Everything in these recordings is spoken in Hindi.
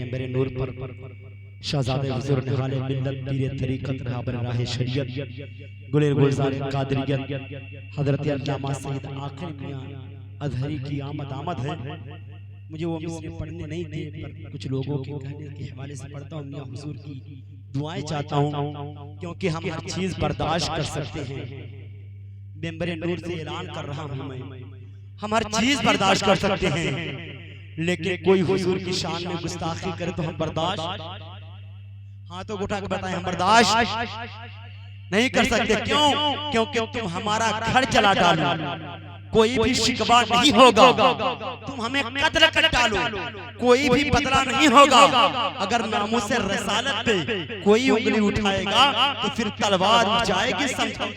मेरे नूर पर शहजादे हुजूर निहाले मिल्लत पीर तरीकत रहबर राह शरीयत गुलेर गुलजार कादरियत हजरत अल्लामा सैयद आखिर मियां अजहरी की आमद है। मुझे वो मिसरे पढ़ने नहीं थे, पर कुछ लोगों के कहने के हवाले से पढ़ता हूँ। मियां हुजूर की दुआएं चाहता हूँ, क्योंकि हम हर चीज बर्दाश्त कर सकते हैं। मेंबर नूर से ऐलान कर रहा हूँ मैं, हम हर चीज बर्दाश्त कर सकते हैं, लेकिन कोई हुजूर की शान में गुस्ताखी करे तो हम बर्दाश्त, हाथों को उठा के बताएं, हम बर्दाश्त नहीं कर सकते। क्यों? क्योंकि तुम हमारा घर चला डालो, कोई भी शिकवा नहीं होगा। तुम हमें कत्ल कर डालो, कोई भी बदला नहीं होगा। अगर नामूस रसालत पे कोई उंगली उठाएगा तो फिर तलवार उठ जाएगी, समझो,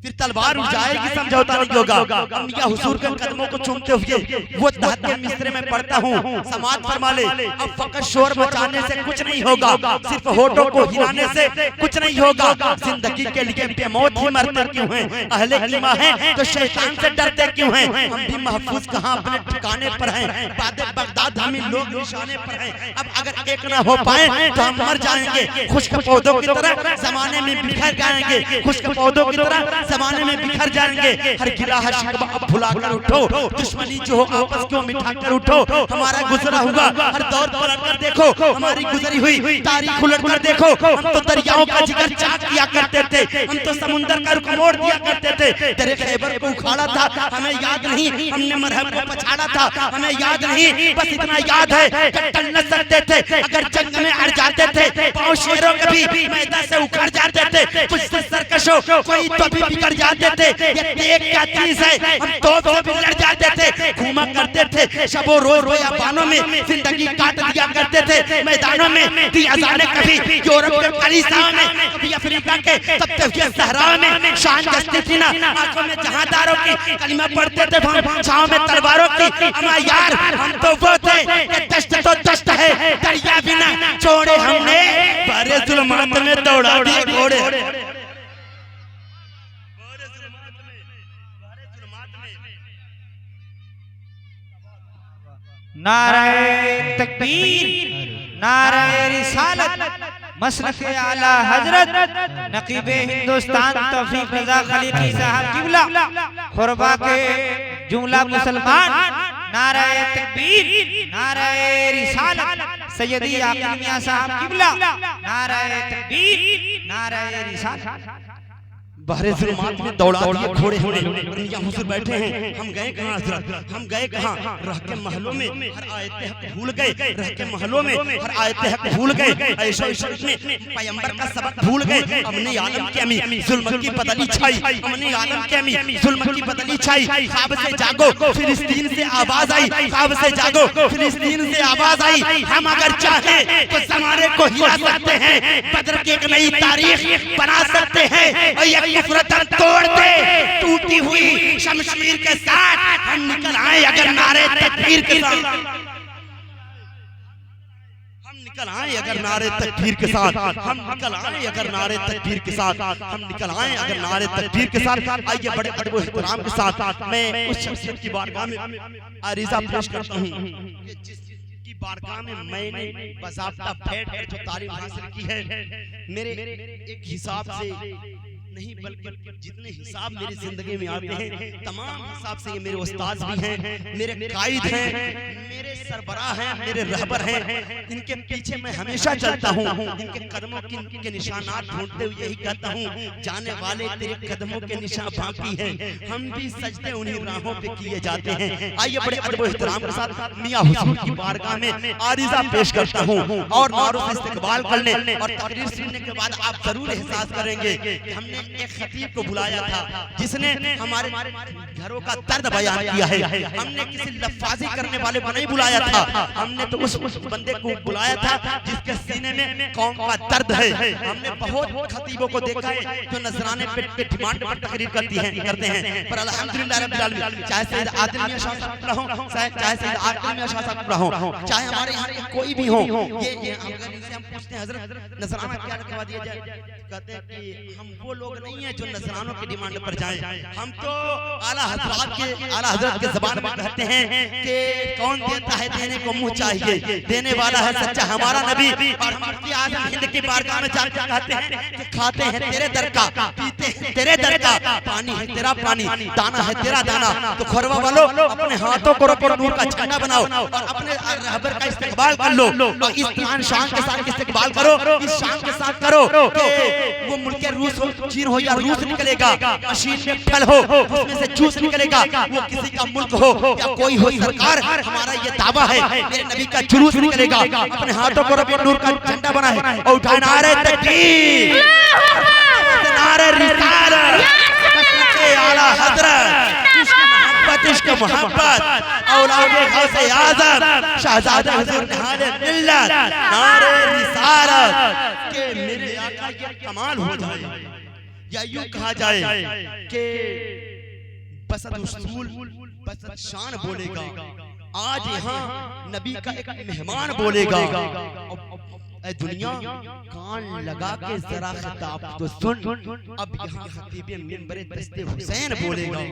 फिर तलवार उठ जाएगी, समझौता नहीं होगा। मियां हुजूर के कदमों को चूमते हुए वो तहत के मिसरे में पढ़ता हूँ, समाज फरमा ले। अब फकत शोर मचाने से कुछ नहीं होगा, सिर्फ होठों को हिलाने से कुछ नहीं होगा। जिंदगी के लिए बेमौत ही मरते क्यों हैं? अहले ईमान हैं तो शैतान से डरते क्यों हैं? हम भी महफूज कहाँ अपने ठिकाने पर हैं, बादे बगदाद हमें लोग निशाने पर हैं। अब अगर एक ना हो पाए तो हम मर जाएंगे, खुश्क पौधों की तरह जमाने में बिखर जाएंगे, खुश्क पौधों की तरह जमाने में बिखर जाएंगे। हर गिला हर शिकवा अब भुलाकर उठो, दुश्मनी जो हो आपस को मिटाकर उठो। हमारा गुजरा हुआ हर दौर पलट कर देखो, हमारी गुजरी हुई तारीख उलट कर देखो। हम तो दरियाओं का जिगर चाक किया करते थे, हम तो समुंदर का रुख मोड़ दिया करते थे। तेरे खैबर को उखाड़ा था, हमें याद नहीं, हमने मरहब को पछाड़ा था, हमें याद नहीं। बस इतना याद है कि टल न सकते थे अगर जंग में अड़ जाते थे। पांव शेरों के भी मैदान से उखड़ जाते थे, कुछ सरकशों कोई तो भी बिगड़ जाते थे। ये देख क्या चीज है, हम तो बिगड़ जाते थे। घूमा करते थे शबो रोज रोयाबानों में, जिंदगी काट दिया करते थे मैदानों में। दी अज़ाने कभी यूरोप के कलीसियाओं में, कभी अफ्रीका के तप्ते सहराओं में। शान जस्ती थी ना आंखों में जहांदारों की, कलिमा पढ़ते थे छांव में तलवारों की। अमा यार हम तो वो थे कि दश्त तो दश्त है, दरिया बिना छोड़े हमने, बड़े जुल्मात में दौड़ा दिए घोड़े। नारे तकबीर, नारे रिसालत, मसलक आला हजरत नकीबे हिंदुस्तान तौफीक रजा खलीफी साहब किबला, खुरबा के जुमला मुसलमान। नारे तकबीर, नारे रिसालत, सैयदी आकिब मियां साहब किबला। नारे तकबीर, नारे रिसालत। बहरे जुल्मात में दौड़ा दिए घोड़े हमने। मियां हुजूर बैठे हैं, हम गए कहाँ हजरत, हम गए कहाँ? रह के महलों में हर आयत हक भूल गए, रह के महलों में हर आयत हक भूल गए। ऐशो इशरत में पैगंबर का सबक भूल गए। हमने आलम के अमी जुल्म की बदली छाई, हमने आलम के अमी जुल्म की बदली छाई। ख्वाब से जागो फिलिस्तीन से आवाज आई, ख्वाब से जागो फिलिस्तीन से आवाज आई। हम अगर चाहे तो जमाने को हिला सकते हैं, बदर की एक नई तारीख बना सकते हैं। नफरत तोड़ दे टूटी हुई शमशीर के साथ, हम निकल आए अगर नारे तकबीर के साथ, हम निकल आए अगर नारे तकबीर के साथ, हम निकल आए अगर नारे तकबीर के साथ, हम निकल आए अगर नारे तकबीर के साथ। आइए बड़े अदब व एहतराम के साथ मैं उस शख्सियत की बारगाह में आरिज़ा पेश करता हूँ जिसकी बारगाह में मैंने बाज़ाब्ता बैठ कर जो तारीफ हासिल की है। मेरे एक हिसाब से नहीं बल्कि जितने हिसाब मेरी जिंदगी में आते हैं, तमाम हिसाब से ये मेरे उस्ताद भी हैं, मेरे कायद हैं, मेरे सरबराह हैं, मेरे रहबर हैं। इनके पीछे मैं हमेशा चलता हूँ, इनके कदमों के निशानात ढूंढते हुए यही कहता हूँ, जाने वाले तेरे कदमों के निशान बाकी हैं, हम भी सजदे उन्हीं राहों पे किए जाते हैं। आइए बड़े अदब व एहतराम के साथ मियां हुजूर की बारगाह में आरिज़ा पेश करता हूँ और मारूफ इस्तकबाल कर लें। और तकरीर सुनने के बाद आप जरूर एहसास करेंगे कि हमने एक खतीब को बुलाया था जिसने हमारे घरों का दर्द बयान किया है। हमने किसी लफ्फाजी करने वाले को नहीं बुलाया था, हमने तो उस बंदे को बुलाया था जिसके सीने में कौम का दर्द है। हमने बहुत खतीबों को देखा है जो नजराने पे डिमांड पर तकरीर करते हैं, पर अल्हम्दुलिल्लाह रब्बिल आलमीन, चाहे सैयद आदिल मियां शाह साहब हो, चाहे सैयद आकिब मियां शाह साहब हो, चाहे हमारे यहाँ कोई भी हो, ये अगर इनसे हम पूछते हैं हजरत नजराना क्या करवा दिया जाए, कहते हैं कि हम वो लोग लोग नहीं है जो नजरानों की डिमांड पर जाएं। हम तो आला हजरत के ज़बान में कहते हैं कि कौन देता है देने को मुंह चाहिए, देने वाला है सच्चा हमारा नबी। और मुफ्ती आज़म हिंद की बारगाह में जाकर कहते हैं कि खाते हैं तेरे दर का, पीते हैं तेरे दर का, पानी है तेरा पानी, दाना है तेरा दाना। तो खोरवा वालों अपने हाथों को रखो, नूर का झंडा बनाओ और अपने रहबर का इस्तेकबाल कर लो। और इस ईमान शान के साथ इस्तेकबाल करो, इस शान के साथ करो कि वो मुल्क रूस हो, चीन हो या रूस निकलेगा, मशीन में फल हो उसमें से जूस निकलेगा, वो किसी का मुल्क हो या कोई हो सरकार, हमारा ये दावा है मेरे नबी का जुलूस निकलेगा। अपने हाथों को रखो, नूर का झंडा बना है और उठाए नारे तकबीर, नारे रिसालत, आला हज़रत, इश्क मोहब्बत, औलाद गौसे आज़म, शहज़ादे हुज़ूर निहाले मिल्लत, नारे रिसालत के मेरे आका ये कमाल हो जाए। या यूं कहा जाए कि बसत उसूल बसत शान बोलेगा, आज यहाँ नबी का एक मेहमान बोलेगा। ऐ दुनिया कान लगा के जरा खिताब तो सुन, अब यहाँ खतीब मिंबर दस्ते हुसैन बोलेगा।